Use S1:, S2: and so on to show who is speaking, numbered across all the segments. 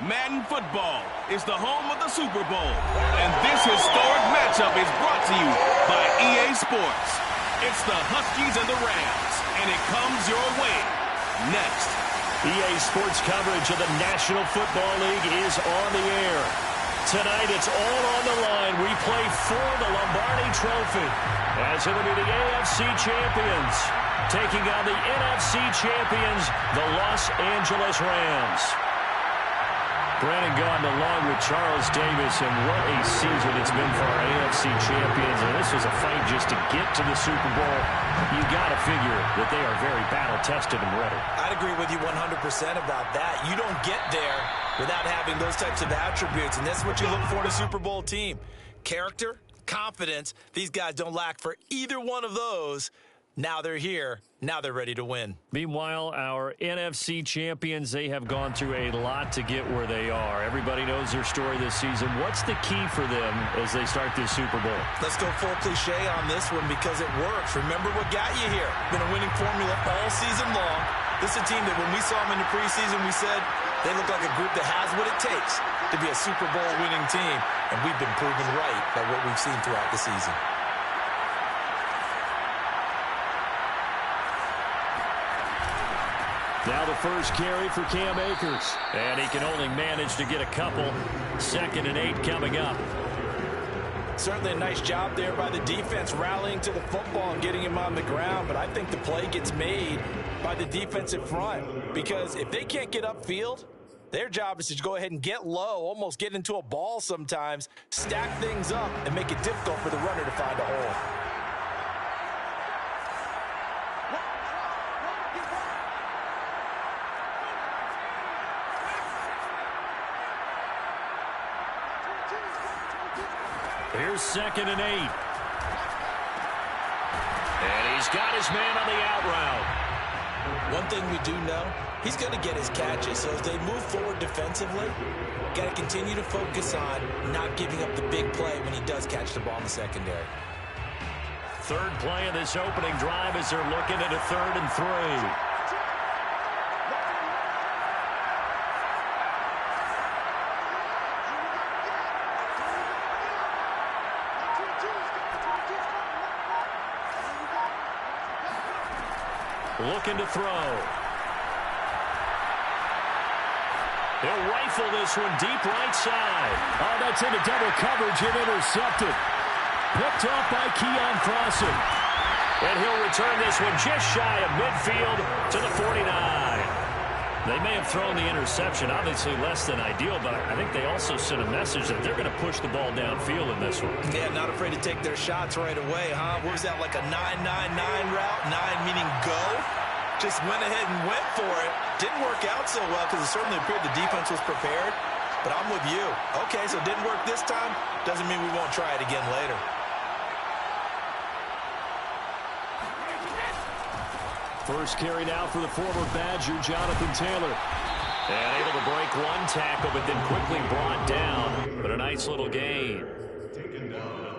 S1: Madden football is the home of the Super Bowl, and this historic matchup is brought to you by EA Sports. It's the Huskies and the Rams, and it comes your way next.
S2: EA Sports coverage of the National Football League is on the air. Tonight, it's all on the line. We play for the Lombardi Trophy, as it'll be the AFC champions taking on the NFC champions, the Los Angeles Rams. Brandon Gaudin along with Charles Davis, and what a season it's been for our AFC champions. And this was a fight just to get to the Super Bowl. You got to figure that they are very battle-tested and ready.
S3: I'd agree with you 100% about that. You don't get there without having those types of attributes, and that's what you look for in a Super Bowl team. Character, confidence, these guys don't lack for either one of those. Now they're here. Now they're ready to win.
S2: Meanwhile, our NFC champions, they have gone through a lot to get where they are. Everybody knows their story this season. What's the key for them as they start this Super Bowl?
S3: Let's go full cliche on this one because it works. Remember what got you here. Been a winning formula all season long. This is a team that when we saw them in the preseason, we said they look like a group that has what it takes to be a Super Bowl winning team. And we've been proven right by what we've seen throughout the season.
S2: Now the first carry for Cam Akers. And he can only manage to get a couple. 2nd and 8 coming up.
S3: Certainly a nice job there by the defense rallying to the football and getting him on the ground. But I think the play gets made by the defensive front. Because if they can't get upfield, their job is to go ahead and get low, almost get into a ball sometimes, stack things up, and make it difficult for the runner to find a hole.
S2: Here's 2nd and 8. And he's got his man on the out route.
S3: One thing we do know, he's going to get his catches. So as they move forward defensively, got to continue to focus on not giving up the big play when he does catch the ball in the secondary.
S2: 3rd play of this opening drive as they're looking at a 3rd and 3. Looking to throw. They'll rifle this one deep right side. Oh, that's into double coverage and intercepted. Picked off by Keon Crossing. And he'll return this one just shy of midfield to the 49. They may have thrown the interception, obviously less than ideal, but I think they also sent a message that they're going to push the ball downfield in this one.
S3: Yeah, not afraid to take their shots right away, huh? What was that, like a 9-9-9 route? 9 meaning go? Just went ahead and went for it. Didn't work out so well because it certainly appeared the defense was prepared. But I'm with you. Okay, so it didn't work this time. Doesn't mean we won't try it again later.
S2: First carry now for the former Badger, Jonathan Taylor. And able to break one tackle, but then quickly brought down. But a nice little gain.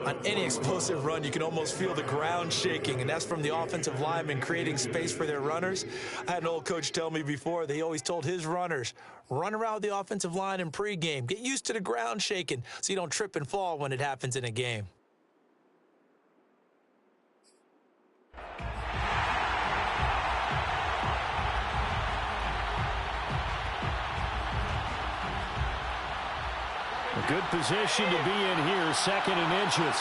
S3: On any explosive run, you can almost feel the ground shaking, and that's from the offensive linemen creating space for their runners. I had an old coach tell me before, they always told his runners, run around the offensive line in pregame. Get used to the ground shaking so you don't trip and fall when it happens in a game.
S2: A good position to be in here, 2nd and inches.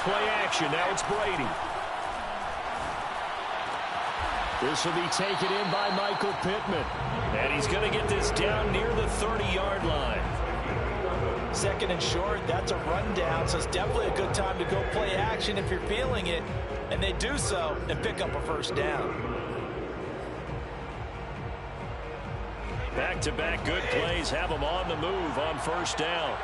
S2: Play action, now it's Brady. This will be taken in by Michael Pittman. And he's going to get this down near the 30-yard line.
S3: 2nd and short, that's a rundown, so it's definitely a good time to go play action if you're feeling it. And they do so and pick up a first down.
S2: Back-to-back good plays have them on the move on first down.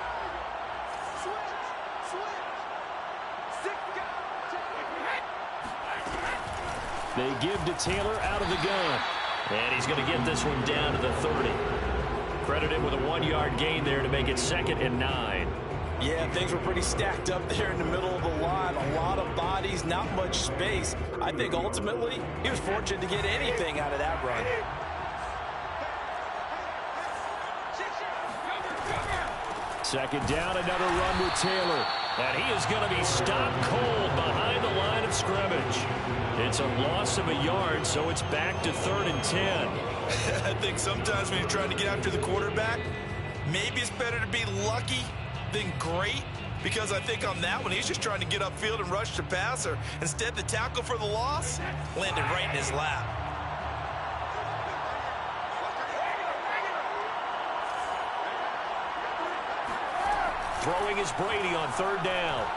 S2: They give to Taylor out of the gun. And he's going to get this one down to the 30. Credited with a 1-yard gain there to make it 2nd and 9.
S3: Yeah, things were pretty stacked up there in the middle of the line. A lot of bodies, not much space. I think ultimately he was fortunate to get anything out of that run.
S2: Second down, another run with Taylor. And he is going to be stopped cold behind the line of scrimmage. It's a loss of a yard, so it's back to 3rd and 10.
S3: I think sometimes when you're trying to get after the quarterback, maybe it's better to be lucky than great, because I think on that one, he's just trying to get upfield and rush the passer. Instead, the tackle for the loss landed right in his lap.
S2: Throwing is Brady on 3rd down.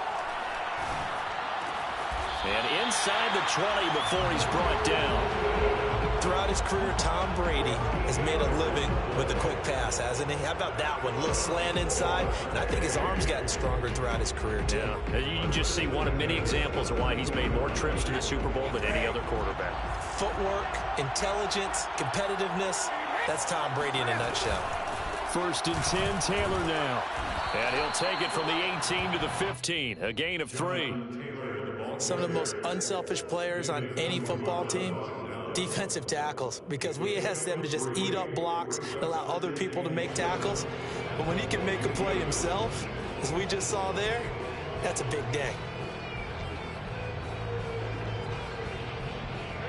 S2: And inside the 20 before he's brought down.
S3: Throughout his career, Tom Brady has made a living with the quick pass, hasn't he? How about that one? A little slant inside, and I think his arm's gotten stronger throughout his career, too.
S2: Yeah, you can just see one of many examples of why he's made more trips to the Super Bowl than any other quarterback.
S3: Footwork, intelligence, competitiveness, that's Tom Brady in a nutshell.
S2: 1st and 10, Taylor now. And he'll take it from the 18 to the 15, a gain of 3.
S3: Some of the most unselfish players on any football team, defensive tackles, because we ask them to just eat up blocks and allow other people to make tackles. But when he can make a play himself, as we just saw there, that's a big day.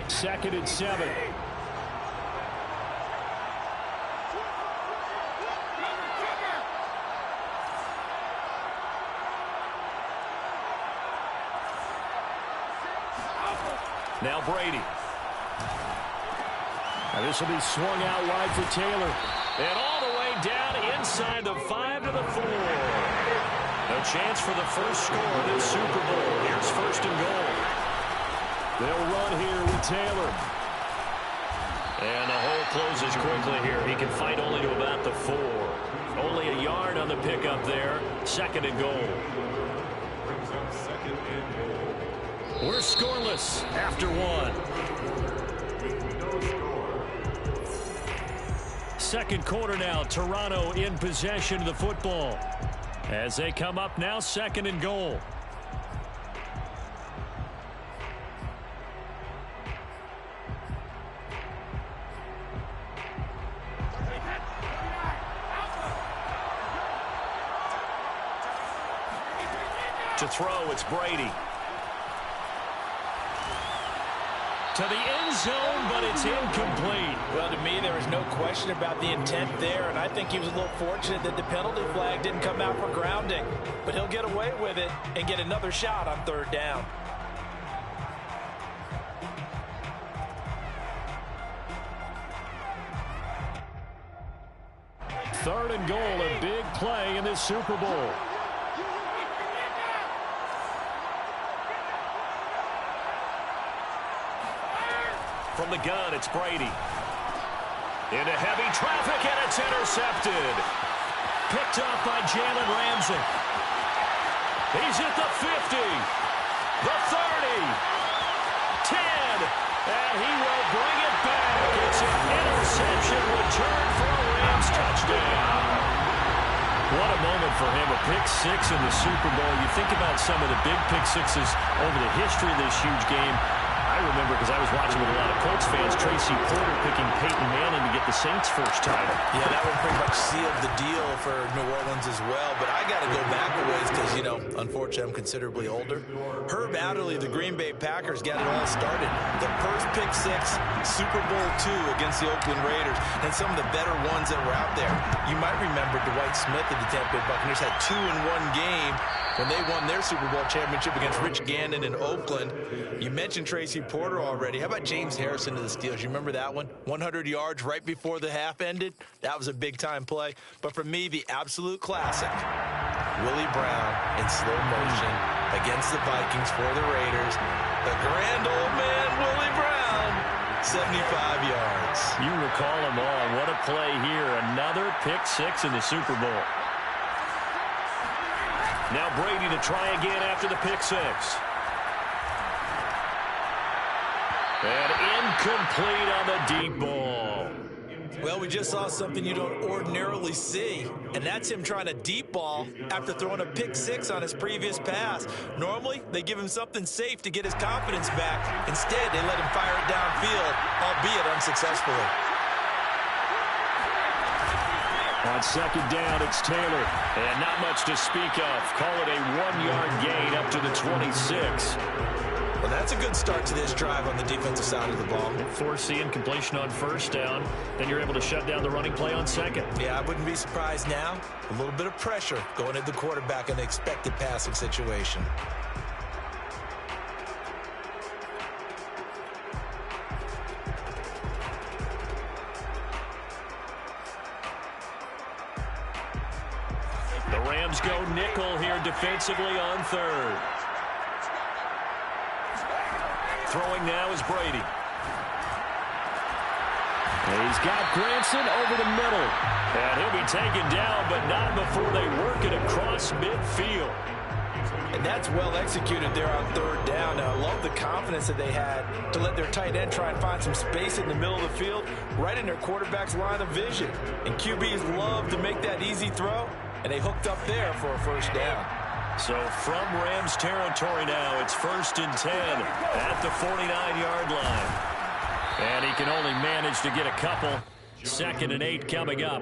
S2: 2nd and 7. Now Brady. Now this will be swung out wide for Taylor. And all the way down inside the 5 to the 4. A chance for the first score in the Super Bowl. Here's 1st and goal. They'll run here with Taylor. And the hole closes quickly here. He can fight only to about the 4. Only a yard on the pickup there. 2nd and goal. We're scoreless after 1. 2nd quarter now. Toronto in possession of the football. As they come up now, 2nd and goal. To throw, it's Brady. To the end zone, but it's incomplete.
S3: Well, to me, there was no question about the intent there, and I think he was a little fortunate that the penalty flag didn't come out for grounding. But he'll get away with it and get another shot on 3rd down.
S2: Third and goal, a big play in this Super Bowl. From the gun, it's Brady. Into heavy traffic, and it's intercepted. Picked up by Jalen Ramsey. He's at the 50, the 30, 10, and he will bring it back. It's an interception return for a Rams touchdown. What a moment for him, a pick 6 in the Super Bowl. You think about some of the big pick 6s over the history of this huge game. I remember, because I was watching with a lot of Colts fans, Tracy Porter picking Peyton Manning to get the Saints' first title.
S3: Yeah, that one pretty much sealed the deal for New Orleans as well. But I got to go back a ways because, you know, unfortunately I'm considerably older. Herb Adderley, the Green Bay Packers, got it all started. The first pick 6, Super Bowl II against the Oakland Raiders, and some of the better ones that were out there. You might remember Dwight Smith of the Tampa Bay Buccaneers had 2 in one game when they won their Super Bowl championship against Rich Gannon in Oakland. You mentioned Tracy Porter already. How about James Harrison of the Steelers? You remember that one? 100 yards right before the half ended. That was a big-time play. But for me, the absolute classic, Willie Brown in slow motion against the Vikings for the Raiders. The grand old man, Willie Brown, 75 yards.
S2: You recall them all. What a play here. Another pick 6 in the Super Bowl. Now Brady to try again after the pick 6. And incomplete on the deep ball.
S3: Well, we just saw something you don't ordinarily see, and that's him trying a deep ball after throwing a pick six on his previous pass. Normally, they give him something safe to get his confidence back. Instead, they let him fire it downfield, albeit unsuccessfully.
S2: On second down, it's Taylor. And not much to speak of. Call it a 1-yard gain up to the 26.
S3: Well, that's a good start to this drive on the defensive side of the ball.
S2: Forcing completion on first down. Then you're able to shut down the running play on second.
S3: Yeah, I wouldn't be surprised now. A little bit of pressure going at the quarterback in the expected passing situation.
S2: The Rams go nickel here defensively on third. Throwing now is Brady. He's got Granson over the middle. And he'll be taken down, but not before they work it across midfield.
S3: And that's well executed there on third down. Now, I love the confidence that they had to let their tight end try and find some space in the middle of the field, right in their quarterback's line of vision. And QBs love to make that easy throw, and they hooked up there for a first down.
S2: So from Rams territory now, it's 1st and 10 at the 49-yard line. And he can only manage to get a couple. 2nd and 8 coming up.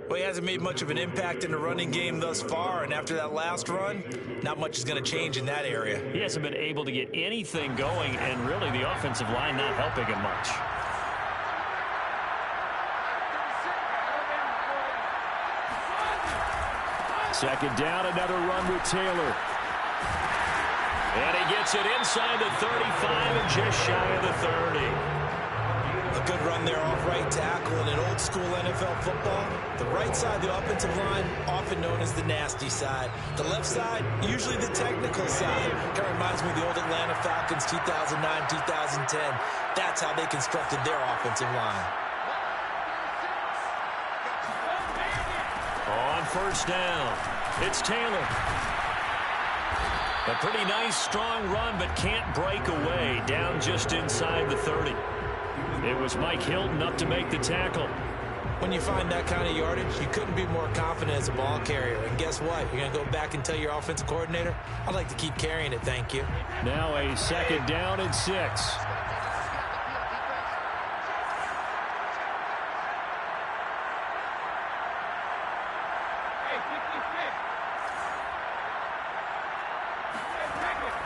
S3: Well, he hasn't made much of an impact in the running game thus far, and after that last run, not much is going to change in that area.
S2: He hasn't been able to get anything going, and really the offensive line not helping him much. Second down, another run with Taylor. And he gets it inside the 35 and just shy of the 30.
S3: A good run there off right tackle in an old-school NFL football. The right side, the offensive line, often known as the nasty side. The left side, usually the technical side. Kind of reminds me of the old Atlanta Falcons 2009, 2010. That's how they constructed their offensive line.
S2: On first down, it's Taylor. A pretty nice, strong run, but can't break away. Down just inside the 30. It was Mike Hilton up to make the tackle.
S3: When you find that kind of yardage, you couldn't be more confident as a ball carrier. And guess what? You're going to go back and tell your offensive coordinator, I'd like to keep carrying it, thank you.
S2: Now a 2nd down and 6.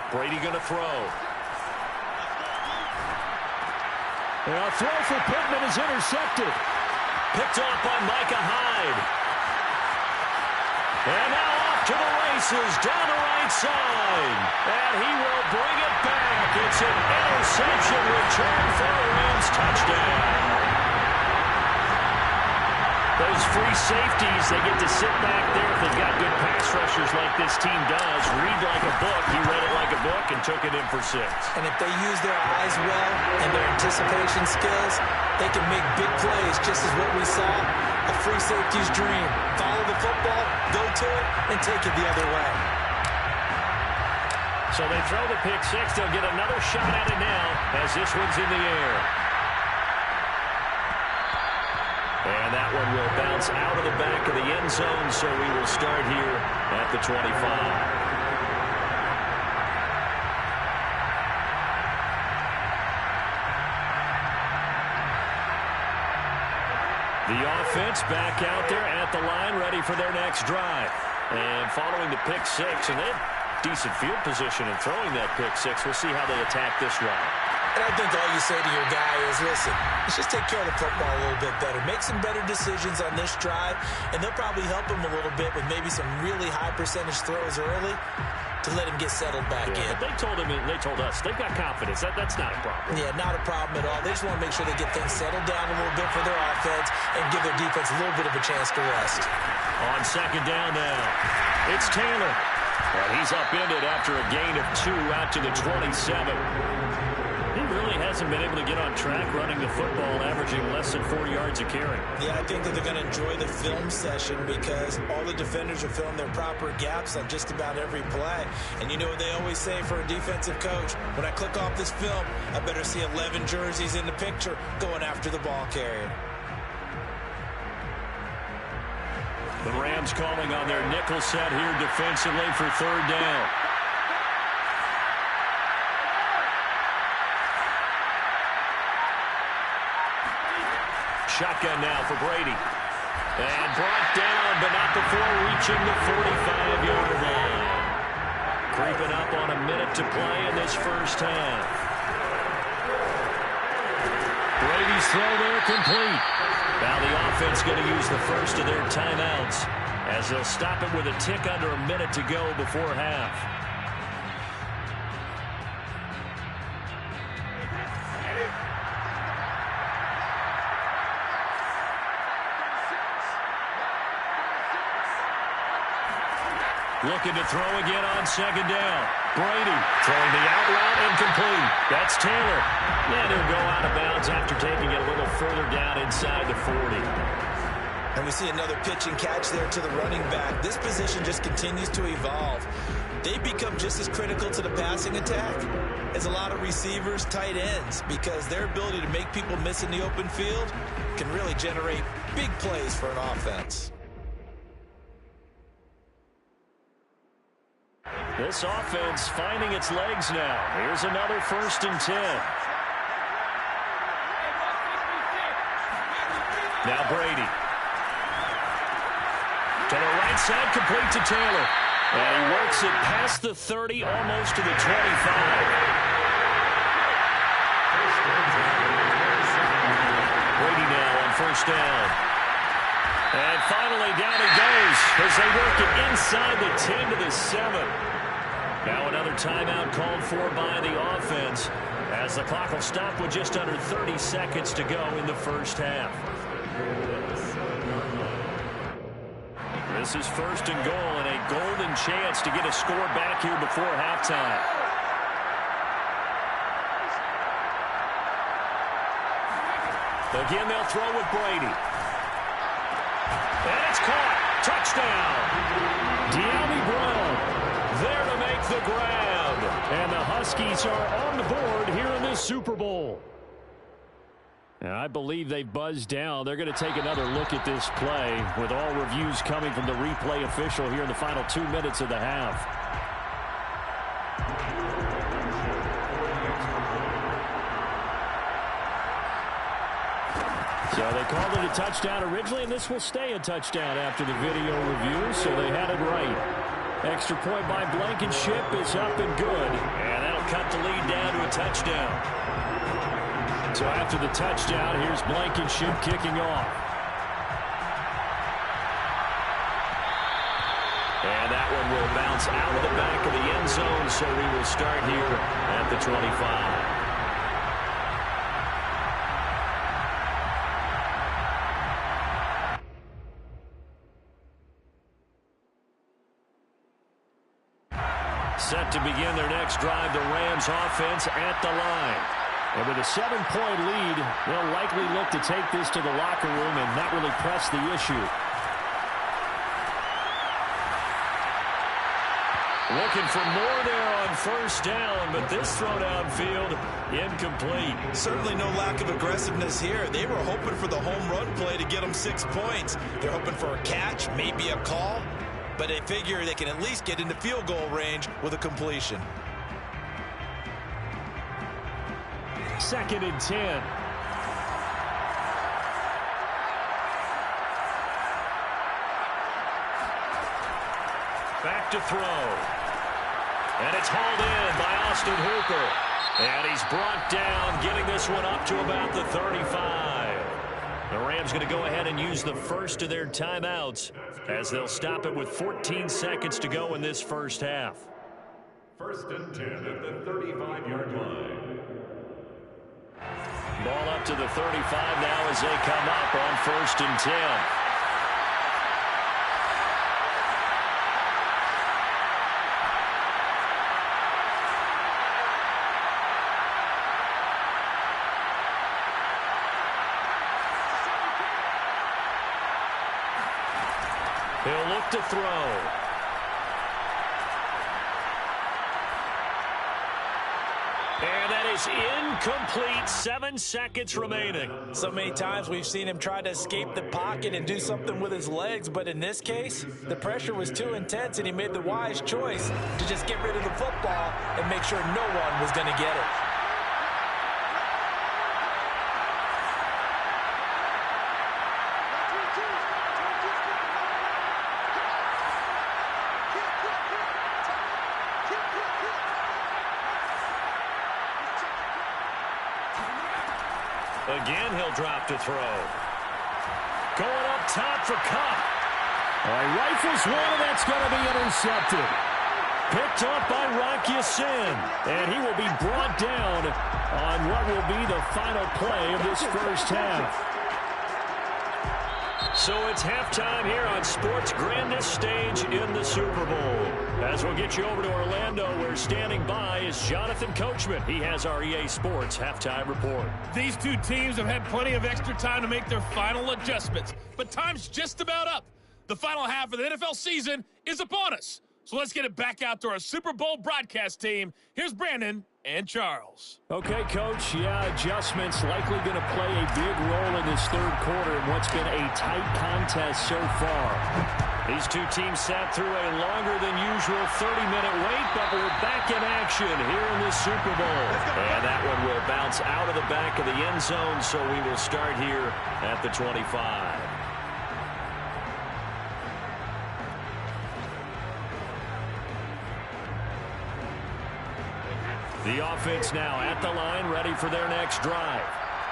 S2: Brady going to throw. And a throw for Pittman is intercepted. Picked off by Micah Hyde. And now off to the races down the right side. And he will bring it back. It's an interception return for a Rams touchdown. Those free safeties, they get to sit back there if they've got good pass rushers like this team does. Read like a book. He read it like a book and took it in for 6.
S3: And if they use their eyes well and their anticipation skills, they can make big plays, just as what we saw. A free safety's dream. Follow the football, go to it, and take it the other way.
S2: So they throw the pick 6. They'll get another shot at it now as this one's in the air. And that one will bounce out of the back of the end zone, so we will start here at the 25. The offense back out there at the line, ready for their next drive. And following the pick 6, and they have decent field position in throwing that pick 6. We'll see how they attack this drive.
S3: And I think all you say to your guy is, listen, let's just take care of the football a little bit better. Make some better decisions on this drive, and they'll probably help him a little bit with maybe some really high percentage throws early to let him get settled back in.
S2: But they told him, and they told us, they've got confidence. That's not a problem.
S3: Yeah, not a problem at all. They just want to make sure they get things settled down a little bit for their offense and give their defense a little bit of a chance to rest.
S2: On second down now, it's Taylor. And he's upended after a gain of 2 out to the 27. He really hasn't been able to get on track running the football, averaging less than 4 yards a carry.
S3: Yeah, I think that they're going to enjoy the film session because all the defenders are filling their proper gaps on just about every play. And you know what they always say for a defensive coach? When I click off this film, I better see 11 jerseys in the picture going after the ball carrier.
S2: The Rams calling on their nickel set here defensively for third down. Shotgun now for Brady. And brought down, but not before reaching the 45-yard line. Creeping up on a minute to play in this first half. Brady's throw there complete. Now the offense going to use the first of their timeouts as they'll stop it with a tick under a minute to go before half. Looking to throw again on second down. Brady throwing the out route incomplete. That's Taylor. And he'll go out of bounds after taking it a little further down inside the 40.
S3: And we see another pitch and catch there to the running back. This position just continues to evolve. They become just as critical to the passing attack as a lot of receivers, tight ends, because their ability to make people miss in the open field can really generate big plays for an offense.
S2: This offense finding its legs now. Here's another 1st and 10. Now Brady. To the right side, complete to Taylor. And he works it past the 30, almost to the 25. Brady now on 1st down. And finally down he goes as they work it inside the 10 to the 7. Now another timeout called for by the offense as the clock will stop with just under 30 seconds to go in the first half. This is 1st and goal and a golden chance to get a score back here before halftime. Again, they'll throw with Brady. And it's caught. Touchdown. De'Ami Brown there to make the grab. And the Huskies are on the board here in this Super Bowl. And I believe they've buzzed down. They're going to take another look at this play with all reviews coming from the replay official here in the final 2 minutes of the half. So they called it a touchdown originally, and this will stay a touchdown after the video review, so they had it right. Extra point by Blankenship is up and good, and that'll cut the lead down to a touchdown. So after the touchdown, here's Blankenship kicking off. And that one will bounce out of the back of the end zone, so we will start here at the 25. Set to begin their next drive, the Rams offense at the line. And with a 7-point lead, they'll likely look to take this to the locker room and not really press the issue. Looking for more there on 1st down, but this throw downfield incomplete.
S3: Certainly no lack of aggressiveness here. They were hoping for the home run play to get them 6 points. They're hoping for a catch, maybe a call. But they figure they can at least get into field goal range with a completion.
S2: 2nd and 10. Back to throw. And it's hauled in by Austin Hooper. And he's brought down, getting this one up to about the 35. The Rams going to go ahead and use the first of their timeouts as they'll stop it with 14 seconds to go in this first half.
S4: 1st and 10 at the 35-yard line.
S2: Ball up to the 35 now as they come up on 1st and 10. He'll look to throw. And that is incomplete. 7 seconds remaining.
S3: So many times we've seen him try to escape the pocket and do something with his legs, but in this case, the pressure was too intense, and he made the wise choice to just get rid of the football and make sure no one was going to get it.
S2: Again, he'll drop to throw. Going up top for Cup.
S5: He rifles one, and that's going to be intercepted.
S2: Picked up by Rocky Sin.
S5: And he will be brought down on what will be the final play of this first half.
S2: So it's halftime here on sports' grandest stage in the Super Bowl. As we'll get you over to Orlando, where standing by is Jonathan Coachman. He has our EA Sports halftime report.
S1: These two teams have had plenty of extra time to make their final adjustments, but time's just about up. The final half of the NFL season is upon us. So let's get it back out to our Super Bowl broadcast team. Here's Brandon and Charles.
S5: Okay, Coach. Yeah, adjustments likely going to play a big role in this third quarter in what's been a tight contest so far.
S2: These two teams sat through a longer than usual 30-minute wait, but we're back in action here in the Super Bowl. And that one will bounce out of the back of the end zone, so we will start here at the 25. The offense now at the line, ready for their next drive.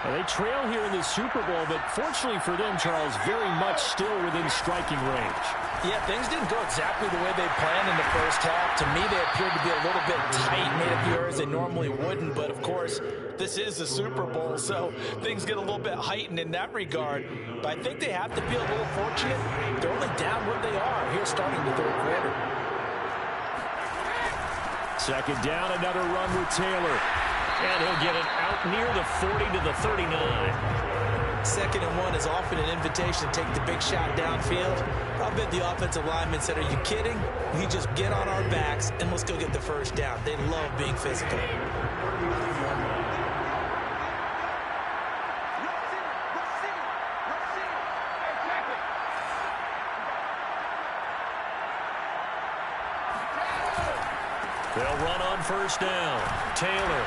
S5: They trail here in the Super Bowl, but fortunately for them, Charles, very much still within striking range.
S3: Yeah, things didn't go exactly the way they planned in the first half. To me, they appeared to be a little bit tight, made a few errors they normally wouldn't. But, of course, this is the Super Bowl, so things get a little bit heightened in that regard. But I think they have to feel a little fortunate. They're only down where they are here starting the third quarter.
S5: Second down, another run with Taylor.
S2: And he'll get it out near the 40 to the 39.
S3: 2nd and 1 is often an invitation to take the big shot downfield. I bet the offensive lineman said, are you kidding? We just get on our backs and let's go get the first down. They love being physical.
S2: They'll run on first down. Taylor.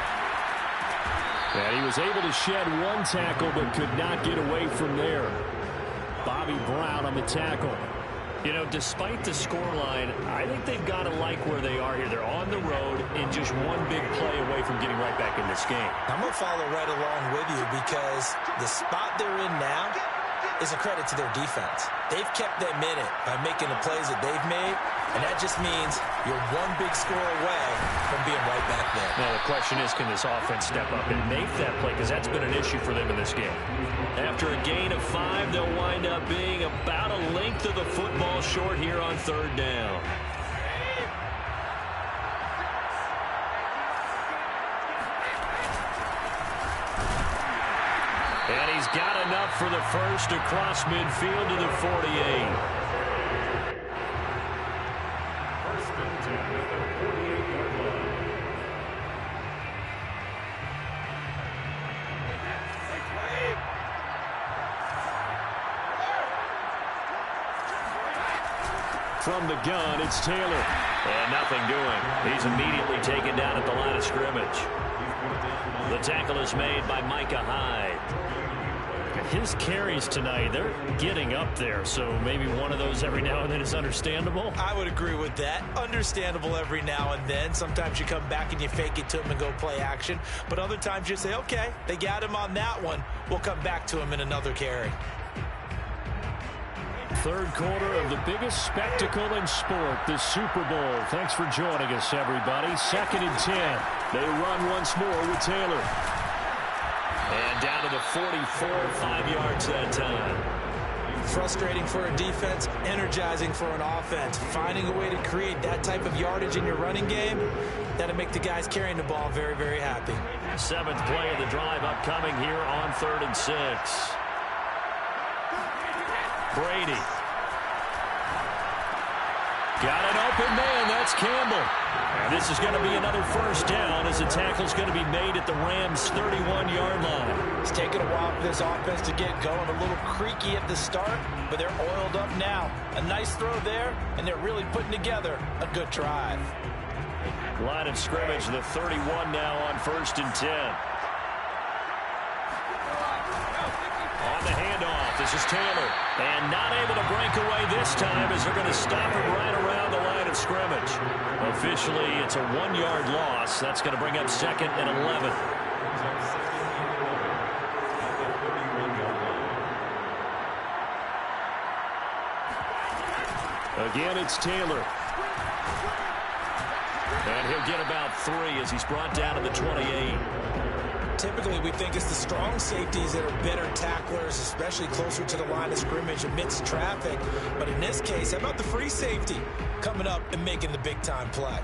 S5: And he was able to shed one tackle, but could not get away from there. Bobby Brown on the tackle.
S2: You know, despite the scoreline, I think they've got to like where they are here. They're on the road and just one big play away from getting right back in this game.
S3: I'm going to follow right along with you because the spot they're in now is a credit to their defense. They've kept them in it by making the plays that they've made, and that just means you're one big score away from being right back there.
S2: Now, the question is, can this offense step up and make that play? Because that's been an issue for them in this game. After a gain of 5, they'll wind up being about a length of the football short here on third down. And he's got enough for the first across midfield to the 48.
S4: First and 10 at the 48-yard line.
S5: From the gun, it's Taylor.
S2: And nothing doing. He's immediately taken down at the line of scrimmage. The tackle is made by Micah Hyde.
S5: His carries tonight, they're getting up there, so maybe one of those every now and then is understandable.
S3: I would agree with that. Understandable every now and then. Sometimes you come back and you fake it to him and go play action. But other times you say, okay, they got him on that one. We'll come back to him in another carry.
S5: Third quarter of the biggest spectacle in sport, the Super Bowl. Thanks for joining us, everybody. 2nd and 10. They run once more with Taylor.
S2: And down to the 44, 5 yards that time.
S3: Frustrating for a defense, energizing for an offense. Finding a way to create that type of yardage in your running game, that'll make the guys carrying the ball very, very happy.
S2: 7th play of the drive upcoming here on 3rd and 6. Brady. Got an open man. That's Campbell.
S5: And this is going to be another first down as the tackle's going to be made at the Rams' 31-yard line.
S3: It's taken a while for this offense to get going. A little creaky at the start, but they're oiled up now. A nice throw there, and they're really putting together a good drive.
S5: Line of scrimmage, the 31 now on 1st and 10. On the handoff, this is Taylor. And not able to break away this time as they're going to stop it right around the line of scrimmage. Officially, it's a 1-yard loss. That's going to bring up 2nd and 11. Again, it's Taylor. And he'll get about 3 as he's brought down to the 28.
S3: Typically, we think it's the strong safeties that are better tacklers, especially closer to the line of scrimmage amidst traffic. But in this case, how about the free safety coming up and making the big-time play?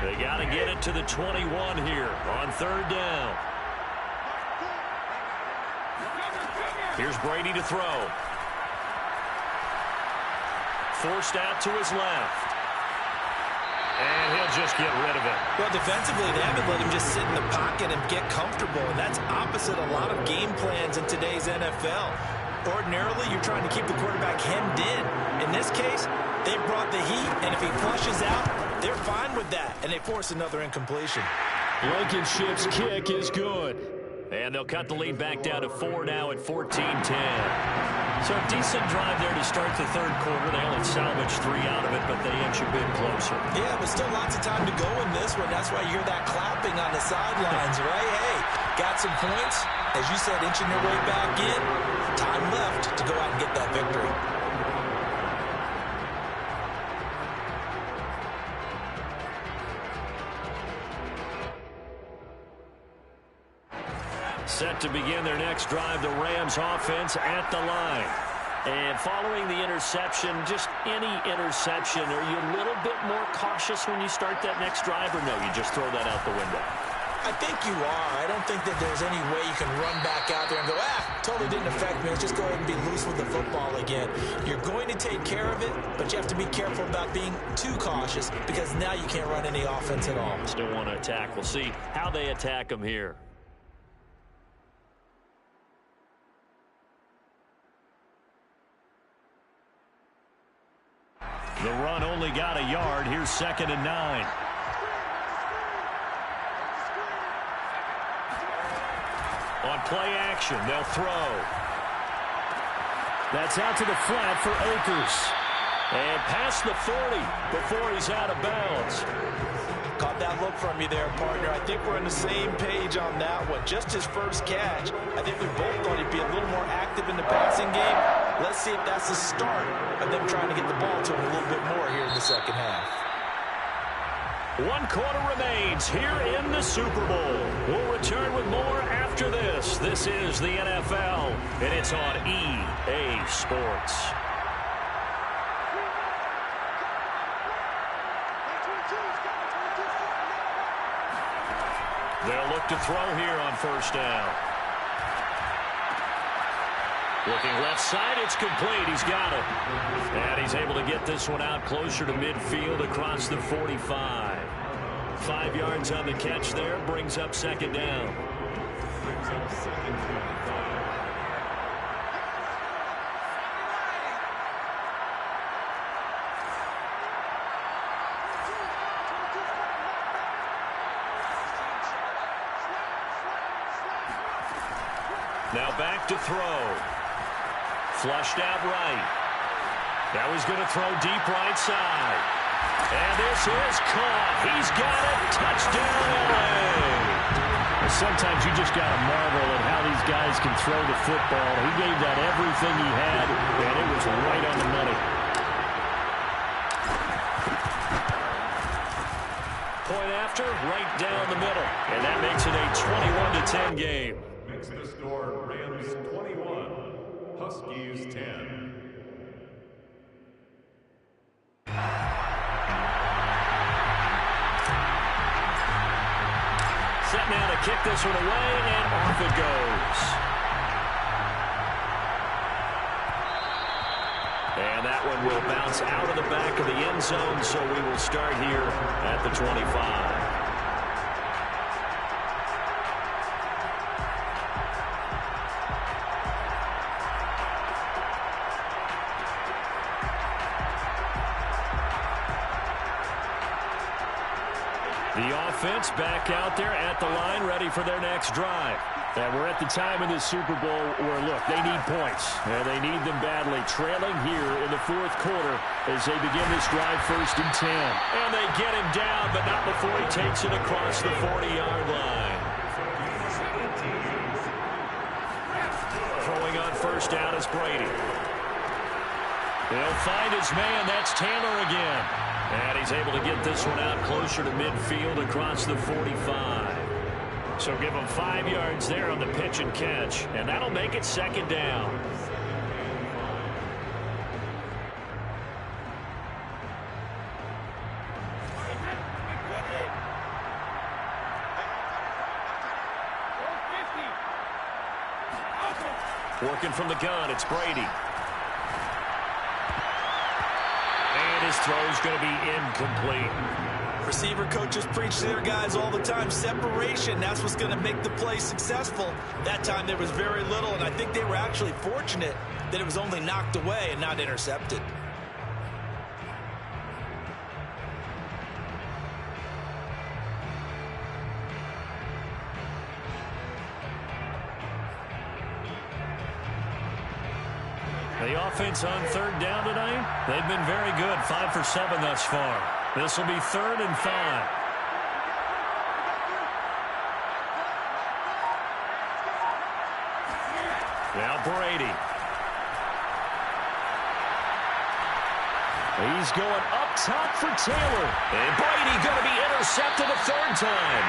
S5: They got to get it to the 21 here on 3rd down. Here's Brady to throw. Forced out to his left. And he'll just get rid of it.
S3: Well, defensively, they haven't let him just sit in the pocket and get comfortable, and that's opposite a lot of game plans in today's NFL. Ordinarily, you're trying to keep the quarterback hemmed in. In this case, they brought the heat, and if he flushes out, they're fine with that, and they force another incompletion.
S5: Blankenship's kick is good. And they'll cut the lead back down to 4 now at 14-10. So a decent drive there to start the 3rd quarter. They only salvaged 3 out of it, but they inch a bit closer.
S3: Yeah, but still lots of time to go in this one. That's why you hear that clapping on the sidelines, right? Hey, got some points. As you said, inching their way back in. Time left to go out and get that victory.
S5: Set to begin their next drive, the Rams offense at the line. And following the interception, just any interception, are you a little bit more cautious when you start that next drive, or no, you just throw that out the window?
S3: I think you are. I don't think that there's any way you can run back out there and go, totally didn't affect me. Let's just go ahead and be loose with the football again. You're going to take care of it, but you have to be careful about being too cautious because now you can't run any offense at all.
S5: Still want to attack. We'll see how they attack them here. The run only got a yard. Here's 2nd and 9. On play action, they'll throw. That's out to the flat for Akers. And past the 40 before he's out of bounds.
S3: Caught that look from you there, partner. I think we're on the same page on that one. Just his first catch. I think we both thought he'd be a little more active in the passing game. Let's see if that's the start of them trying to get the ball to him a little bit more here in the second half.
S5: 1 quarter remains here in the Super Bowl. We'll return with more after this. This is the NFL, and it's on EA Sports. They'll look to throw here on 1st down. Looking left side, it's complete. He's got it. And he's able to get this one out closer to midfield across the 45. 5 yards on the catch there, brings up 2nd down. Now back to throw. Flushed out right. Now he's going to throw deep right side. And this is caught. He's got it. Touchdown, LA. Sometimes you just got to marvel at how these guys can throw the football. He gave that everything he had, and it was right on the money. Point after, right down the middle. And that makes it a 21-10 game.
S4: Makes the score Rams 21, Huskies 10.
S5: Set now to kick this one away, and off it goes. And that that one will bounce out of the back of the end zone, so we will start here at the 25. The offense back out there at the line, ready for their next drive. And we're at the time in the Super Bowl where, look, they need points. And they need them badly. Trailing here in the fourth quarter as they begin this drive, 1st and 10. And they get him down, but not before he takes it across the 40-yard line. Throwing on 1st down is Brady. They'll find his man. That's Taylor again. And he's able to get this one out closer to midfield across the 45. So give him 5 yards there on the pitch and catch. And that'll make it 2nd down. Working from the gun, it's Brady. His throw is going to be incomplete.
S3: Receiver coaches preach to their guys all the time. Separation, that's what's going to make the play successful. That time there was very little, and I think they were actually fortunate that it was only knocked away and not intercepted.
S5: The offense on 3rd down tonight, they've been very good. 5 for 7 thus far. This will be 3rd and 5. Now Brady. He's going up top for Taylor. And Brady going to be intercepted a 3rd time.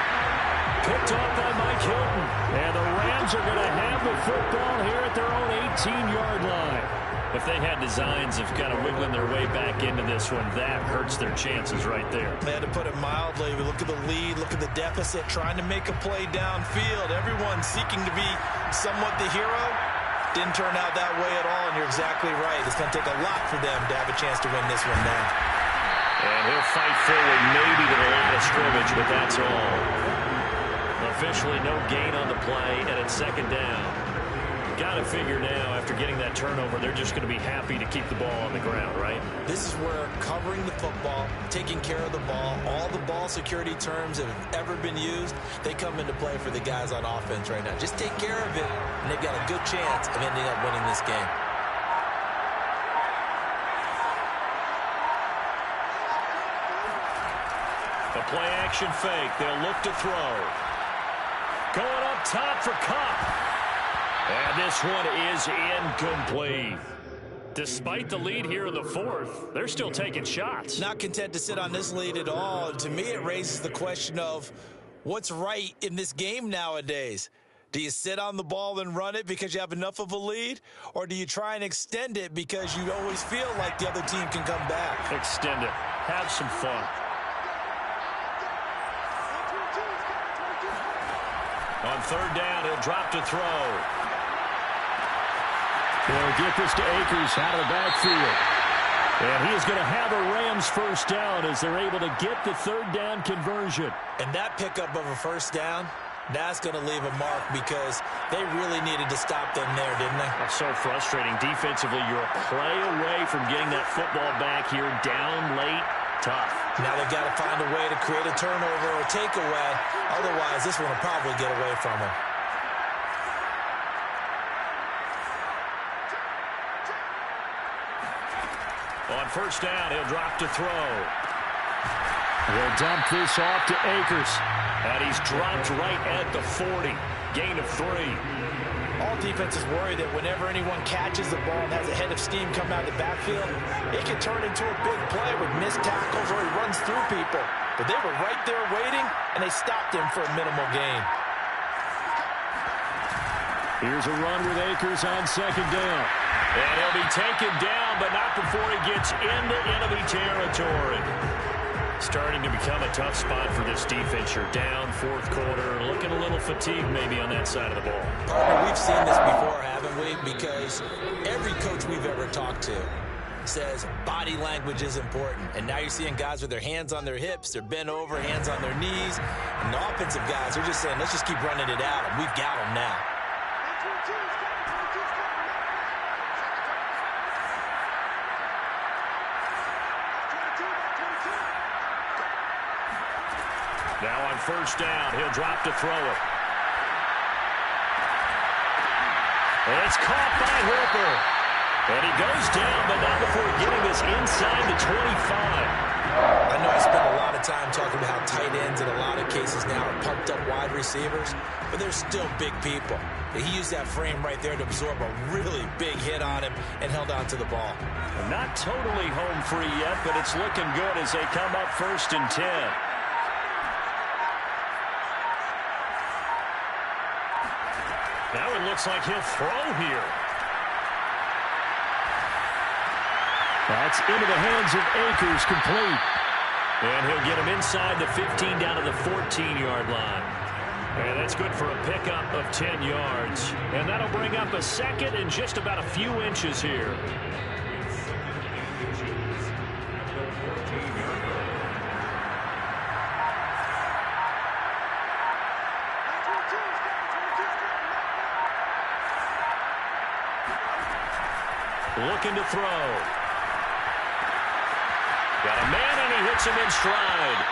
S5: Picked off by Mike Hilton. And the Rams are going to have the football here at their own 18-yard line. If they had designs of kind of wiggling their way back into this one, that hurts their chances right there.
S3: They had to put it mildly. We look at the lead, look at the deficit, trying to make a play downfield. Everyone seeking to be somewhat the hero. Didn't turn out that way at all, and you're exactly right. It's going to take a lot for them to have a chance to win this one now.
S5: And he'll fight forward maybe to the line of scrimmage, but that's all. Officially no gain on the play, and it's 2nd down. Got to figure now, after getting that turnover, they're just going to be happy to keep the ball on the ground, right?
S3: This is where covering the football, taking care of the ball, all the ball security terms that have ever been used, they come into play for the guys on offense right now. Just take care of it, and they've got a good chance of ending up winning this game.
S5: The play-action fake. They'll look to throw. Going up top for Cup. And this one is incomplete. Despite the lead here in the 4th, they're still taking shots.
S3: Not content to sit on this lead at all. To me, it raises the question of what's right in this game nowadays. Do you sit on the ball and run it because you have enough of a lead? Or do you try and extend it because you always feel like the other team can come back?
S5: Extend it. Have some fun. On 3rd down, he'll drop to throw. They'll get this to Akers out of the backfield. And he is going to have a Rams 1st down as they're able to get the 3rd down conversion.
S3: And that pickup of a 1st down, that's going to leave a mark because they really needed to stop them there, didn't they?
S5: That's so frustrating. Defensively, you're a play away from getting that football back here down late. Tough.
S3: Now they've got to find a way to create a turnover or a takeaway. Otherwise, this one will probably get away from them.
S5: On 1st down, he'll drop to throw. He'll dump this off to Akers. And he's dropped right at the 40. Gain of 3.
S3: All defenses worry that whenever anyone catches the ball and has a head of steam come out of the backfield, it can turn into a big play with missed tackles or he runs through people. But they were right there waiting, and they stopped him for a minimal gain.
S5: Here's a run with Akers on 2nd down. And he'll be taken down, but not before he gets into enemy territory. Starting to become a tough spot for this defense. You're down 4th quarter, looking a little fatigued maybe on that side of the ball.
S3: Partner, we've seen this before, haven't we? Because every coach we've ever talked to, says body language is important. And now you're seeing guys with their hands on their hips, they're bent over, hands on their knees. And the offensive guys are just saying, let's just keep running it out, and we've got them now.
S5: Now on first down, he'll drop to throw it. And it's caught by Hooper. And he goes down, but not before getting this inside the 25.
S3: I know I spent a lot of time talking about how tight ends in a lot of cases now are pumped up wide receivers, but they're still big people. He used that frame right there to absorb a really big hit on him and held on to the ball.
S5: Not totally home free yet, but it's looking good as they come up 1st and 10. Now it looks like he'll throw here. That's into the hands of Akers, complete. And he'll get him inside the 15 down to the 14-yard line. And that's good for a pickup of 10 yards. And that'll bring up a second and just about a few inches here. Looking to throw. Got a man, and he hits him in stride.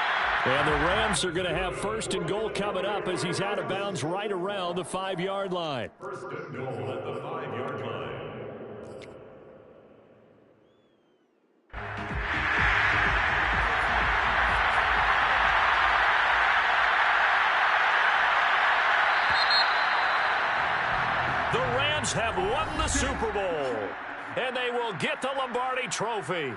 S5: And the Rams are going to have 1st and goal coming up as he's out of bounds right around the 5-yard line.
S4: 1st and goal at the 5-yard line.
S5: The Rams have won the Super Bowl, and they will get the Lombardi Trophy.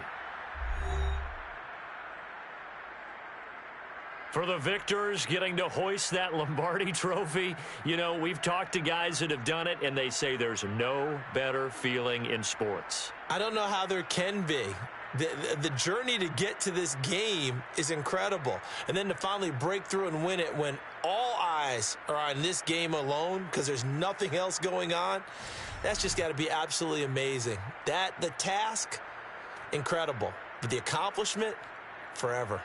S5: For the victors, getting to hoist that Lombardi Trophy, you know, we've talked to guys that have done it, and they say there's no better feeling in sports.
S3: I don't know how there can be. The journey to get to this game is incredible. And then to finally break through and win it when all eyes are on this game alone because there's nothing else going on, that's just got to be absolutely amazing. The task, incredible. But the accomplishment, forever.